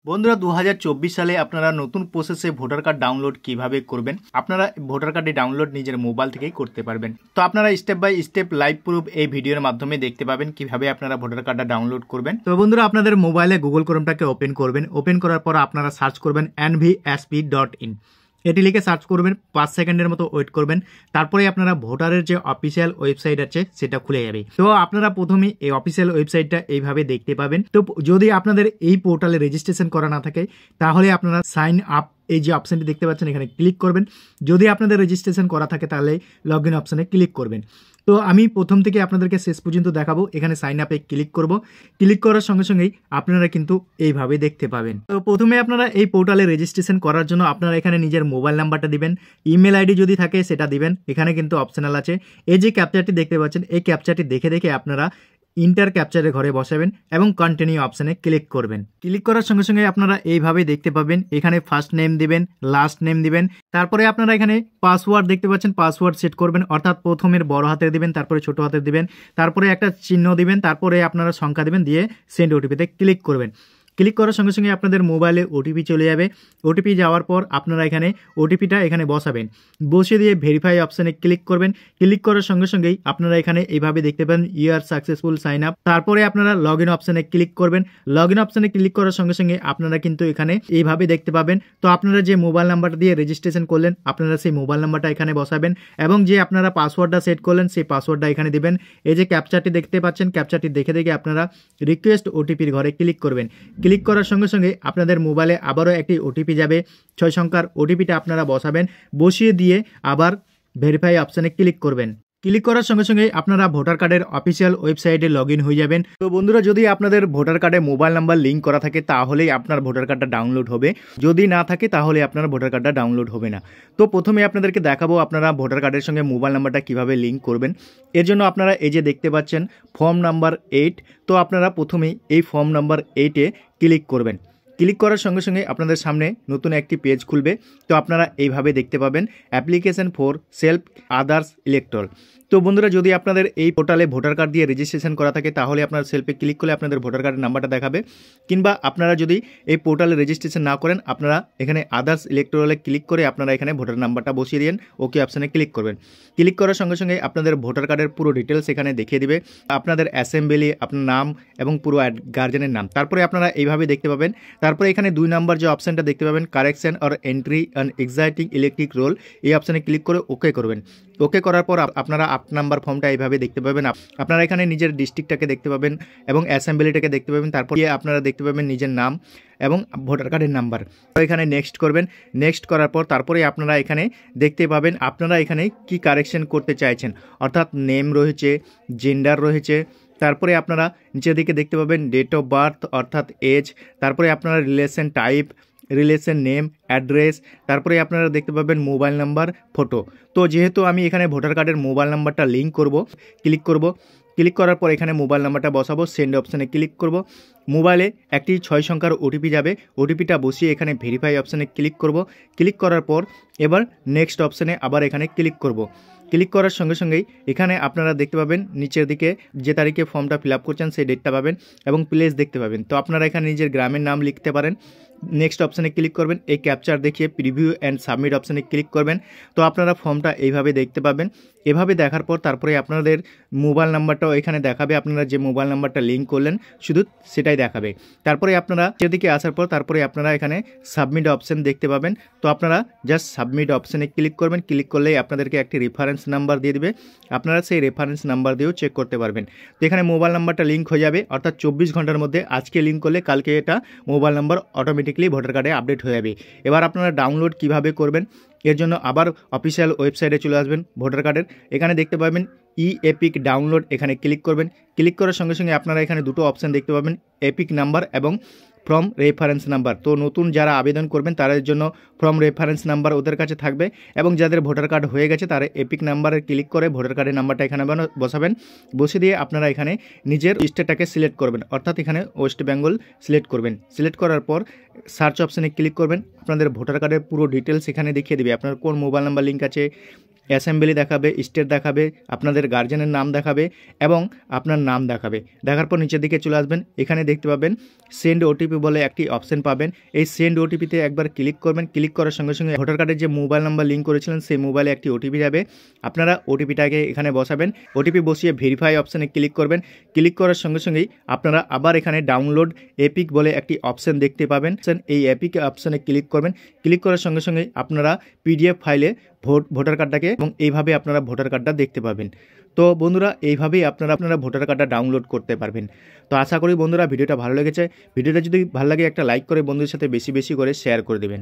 বন্ধুরা 2024 সালে আপনারা নতুন প্রসেসে ভোটার কার্ড ডাউনলোড কিভাবে করবেন। আপনারা ভোটার কার্ডে ডাউনলোড নিজের মোবাইল থেকেই করতে পারবেন। তো আপনারা step by step live proof এই ভিডিওর মাধ্যমে দেখতে পাবেন কিভাবে আপনারা ভোটার কার্ডটা ডাউনলোড করবেন। তো বন্ধুরা আপনাদের মোবাইলে গুগল ক্রোমটাকে ওপেন করবেন। ওপেন করার পর আপনারা সার্চ করবেন nvsp.in। এটি লিখে সার্চ করবেন, 5 সেকেন্ডের মতো ওয়েট করবেন। তারপরে আপনারা ভোটারের যে অফিসিয়াল ওয়েবসাইট আছে সেটা খুলে যাবে। তো আপনারা প্রথমে এই অফিসিয়াল ওয়েবসাইটটা এইভাবে দেখতে পাবেন। তো যদি আপনাদের এই পোর্টালে রেজিস্ট্রেশন করা না থাকে তাহলে আপনারা সাইন আপ এই যে অপশনটি দেখতে পাচ্ছেন এখানে ক্লিক করবেন। যদি আপনাদের রেজিস্ট্রেশন করা থাকে তাহলে লগ ইন অপশনে ক্লিক করবেন। তো আমি প্রথম থেকে আপনাদেরকে শেষ পর্যন্ত দেখাবো। এখানে সাইন আপে ক্লিক করব। ক্লিক করার সঙ্গে সঙ্গেই আপনারা কিন্তু এইভাবে দেখতে পাবেন। তো প্রথমে আপনারা এই পোর্টালে রেজিস্ট্রেশন করার জন্য আপনারা এখানে নিজের মোবাইল নাম্বারটা দিবেন, ইমেল আইডি যদি থাকে সেটা দিবেন। এখানে কিন্তু অপশনাল আছে। এই যে ক্যাপচারটি দেখতে পাচ্ছেন এই ক্যাপচারটি দেখে দেখে আপনারা ইন্টার ক্যাপচারের ঘরে বসাবেন এবং কন্টিনিউ অপশনে ক্লিক করবেন। ক্লিক করার সঙ্গে সঙ্গে আপনারা এইভাবে দেখতে পাবেন। এখানে ফার্স্ট নেম দিবেন, লাস্ট নেম দিবেন। তারপরে আপনারা এখানে পাসওয়ার্ড দেখতে পাচ্ছেন, পাসওয়ার্ড সেট করবেন। অর্থাৎ প্রথমের বড় হাতের দিবেন, তারপরে ছোট হাতের দিবেন, তারপরে একটা চিহ্ন দিবেন, তারপরে আপনারা সংখ্যা দিবেন, দিয়ে সেন্ড ওটিপিতে ক্লিক করবেন। ক্লিক করার সঙ্গে সঙ্গে আপনাদের মোবাইলে ওটিপি চলে যাবে। ওটিপি যাওয়ার পর আপনারা এখানে ওটিপিটা এখানে বসাবেন। বসিয়ে দিয়ে ভেরিফাই অপশানে ক্লিক করবেন। ক্লিক করার সঙ্গে সঙ্গেই আপনারা এখানে এইভাবে দেখতে পাবেন ইয়ার সাকসেসফুল সাইন আপ। তারপরে আপনারা লগ ইন অপশানে ক্লিক করবেন। লগ ইন অপশানে ক্লিক করার সঙ্গে সঙ্গে আপনারা কিন্তু এখানে এইভাবে দেখতে পাবেন। তো আপনারা যে মোবাইল নাম্বারটা দিয়ে রেজিস্ট্রেশন করলেন আপনারা সেই মোবাইল নাম্বারটা এখানে বসাবেন এবং যে আপনারা পাসওয়ার্ডটা সেট করলেন সেই পাসওয়ার্ডটা এখানে দিবেন। এই যে ক্যাপচারটি দেখতে পাচ্ছেন, ক্যাপচারটি দেখে দেখে আপনারা রিকোয়েস্ট ওটিপির ঘরে ক্লিক করবেন। ক্লিক করার সঙ্গে সঙ্গে আপনাদের মোবাইলে আবারও একটি ওটিপি যাবে। 6 সংখ্যার ওটিপিটা আপনারা বসাবেন। বসিয়ে দিয়ে আবার ভেরিফাই অপশানে ক্লিক করবেন। ক্লিক করার সঙ্গে সঙ্গে আপনারা ভোটার কার্ডের অফিসিয়াল ওয়েবসাইটে লগ ইন হয়ে যাবেন। তো বন্ধুরা যদি আপনাদের ভোটার কার্ডে মোবাইল নাম্বার লিঙ্ক করা থাকে তাহলেই আপনার ভোটার কার্ডটা ডাউনলোড হবে। যদি না থাকে তাহলে আপনার ভোটার কার্ডটা ডাউনলোড হবে না। তো প্রথমে আপনাদেরকে দেখাবো আপনারা ভোটার কার্ডের সঙ্গে মোবাইল নাম্বারটা কিভাবে লিঙ্ক করবেন। এর জন্য আপনারা এই যে দেখতে পাচ্ছেন ফর্ম নাম্বার 8। তো আপনারা প্রথমেই এই ফর্ম নাম্বার 8-এ ক্লিক করবেন। ক্লিক করার সঙ্গে সঙ্গে আপনাদের সামনে নতুন একটি পেজ খুলবে। তো আপনারা এইভাবে দেখতে পাবেন application for self others elector. তো বন্ধুরা যদি আপনাদের এই পোর্টালে ভোটার কার্ড দিয়ে রেজিস্ট্রেশন করা থাকে তাহলে আপনার সেলফে ক্লিক করলে আপনাদের ভোটার কার্ডের নাম্বারটা দেখাবে। কিংবা আপনারা যদি এই পোর্টালে রেজিস্ট্রেশন না করেন আপনারা এখানে আদার্স ইলেক্টরালে ক্লিক করে আপনারা এখানে ভোটার নাম্বারটা বসিয়ে দিন, ওকে অপশানে ক্লিক করবেন। ক্লিক করার সঙ্গে সঙ্গে আপনাদের ভোটার কার্ডের পুরো ডিটেলস এখানে দেখিয়ে দিবে, আপনাদের অ্যাসেম্বলি, আপনার নাম এবং পুরো গার্জেনের নাম। তারপরে আপনারা এইভাবে দেখতে পাবেন। তারপরে এখানে 2 নম্বর যে অপশানটা দেখতে পাবেন correction or entry and exciting electric roll, এই অপশানে ক্লিক করে ওকে করবেন। ওকে করার পর আপনারা 8 নাম্বার ফর্মটা এইভাবে দেখতে পাবেন। আপনারা এখানে নিজের ডিস্ট্রিক্টটাকে দেখতে পাবেন এবং অ্যাসেম্বলিটাকে দেখতে পাবেন। তারপর আপনারা দেখতে পাবেন নিজের নাম এবং ভোটার কার্ডের নাম্বার। তো এখানে নেক্সট করবেন। নেক্সট করার পর তারপরে আপনারা এখানে দেখতে পাবেন আপনারা এখানে কি কারেকশন করতে চাইছেন। অর্থাৎ নেম রয়েছে, জেন্ডার রয়েছে, তারপরে আপনারা নিচের দিকে দেখতে পাবেন ডেট অফ বার্থ অর্থাৎ এজ, তারপরে আপনারা relation type, relation name, address, তারপরে আপনারা দেখতে পাবেন মোবাইল নাম্বার, ফটো। তো যেহেতু আমি এখানে ভোটার কার্ডের মোবাইল নাম্বারটা লিঙ্ক করব, ক্লিক করব। ক্লিক করার পর এখানে মোবাইল নাম্বারটা বসাবো, সেন্ড অপশানে ক্লিক করব। মোবাইলে একটি 6 সংখ্যার ওটিপি যাবে, ওটিপিটা বসিয়ে এখানে ভেরিফাই অপশানে ক্লিক করব। ক্লিক করার পর এবার নেক্সট অপশানে আবার এখানে ক্লিক করব। ক্লিক করার সঙ্গে সঙ্গেই এখানে আপনারা দেখতে পাবেন নিচের দিকে যে তারিখে ফর্মটা ফিল আপ করছেন সেই ডেটটা পাবেন এবং প্লেস দেখতে পাবেন। তো আপনারা এখানে নিজের গ্রামের নাম লিখতে পারেন। নেক্সট অপশানে ক্লিক করবেন। এই ক্যাপচার দেখিয়ে প্রিভিউ অ্যান্ড সাবমিট অপশানে ক্লিক করবেন। তো আপনারা ফর্মটা এইভাবে দেখতে পাবেন। এভাবে দেখার পর তারপরে আপনাদের মোবাইল নাম্বারটাও এখানে দেখাবে, আপনারা যে মোবাইল নাম্বারটা লিঙ্ক করলেন শুধু সেটাই দেখাবে। তারপরে আপনারা সেদিকে আসার পর তারপরে আপনারা এখানে সাবমিট অপশান দেখতে পাবেন। তো আপনারা জাস্ট সাবমিট অপশানে ক্লিক করবেন। ক্লিক করলেই আপনাদেরকে একটি রেফারেন্স নাম্বার দিয়ে দেবে, আপনারা সেই রেফারেন্স নাম্বার দিয়েও চেক করতে পারবেন। তো এখানে মোবাইল নাম্বারটা লিঙ্ক হয়ে যাবে, অর্থাৎ 24 ঘন্টার মধ্যে আজকে লিঙ্ক করলে কালকে এটা মোবাইল নাম্বার অটোমেটিকলি ভোটার কার্ডে আপডেট হয়ে যাবে। এবার আপনারা ডাউনলোড কিভাবে করবেন এর জন্য আবার অফিসিয়াল ওয়েবসাইটে চলে আসবেন ভোটার কার্ডের। এখানে দেখতে পাবেন ই এপিক ডাউনলোড, এখানে ক্লিক করবেন। ক্লিক করার সঙ্গে সঙ্গে আপনারা এখানে দুটো অপশান দেখতে পাবেন, এপিক নাম্বার এবং ফ্রম রেফারেন্স নাম্বার। তো নতুন যারা আবেদন করবেন তাদের জন্য ফ্রম রেফারেন্স নাম্বার ওদের কাছে থাকবে এবং যাদের ভোটার কার্ড হয়ে গেছে তারা এপিক নাম্বারে ক্লিক করে ভোটার কার্ডের নাম্বারটা এখানে বসাবেন। বসে দিয়ে আপনারা এখানে নিজের স্টেটটাকে সিলেক্ট করবেন, অর্থাৎ এখানে ওয়েস্ট বেঙ্গল সিলেক্ট করবেন। সিলেক্ট করার পর সার্চ অপশানে ক্লিক করবেন। আপনাদের ভোটার কার্ডের পুরো ডিটেলস এখানে দেখিয়ে দেবে, আপনার কোন মোবাইল নাম্বার লিঙ্ক আছে, অ্যাসেম্বলি দেখাবে, স্টেট দেখাবে, আপনাদের গার্জেনের নাম দেখাবে এবং আপনার নাম দেখাবে। দেখার পর নিচের দিকে চলে আসবেন, এখানে দেখতে পাবেন সেন্ড ওটিপি বলে একটি অপশন পাবেন। এই সেন্ড ওটিপিতে একবার ক্লিক করবেন। ক্লিক করার সঙ্গে সঙ্গে ভোটার কার্ডের যে মোবাইল নাম্বার লিঙ্ক করেছিলেন সেই মোবাইলে একটি ওটিপি যাবে। আপনারা ওটিপিটাকে এখানে বসাবেন। ওটিপি বসিয়ে ভেরিফাই অপশানে ক্লিক করবেন। ক্লিক করার সঙ্গে সঙ্গেই আপনারা আবার এখানে ডাউনলোড এপিক বলে একটি অপশান দেখতে পাবেন। এই এপিক অপশানে ক্লিক করবেন। ক্লিক করার সঙ্গে সঙ্গেই আপনারা পিডিএফ ফাইলে ভোটার কার্ডটাকে এবং এইভাবে আপনারা ভোটার কার্ডটা দেখতে পাবেন। তো বন্ধুরা এইভাবেই আপনারা ভোটার কার্ডটা ডাউনলোড করতে পারবেন। তো আশা করি বন্ধুরা ভিডিওটা ভালো লেগেছে। ভিডিওটা যদি ভালো লাগে একটা লাইক করে বন্ধুদের সাথে বেশি বেশি করে শেয়ার করে দেবেন।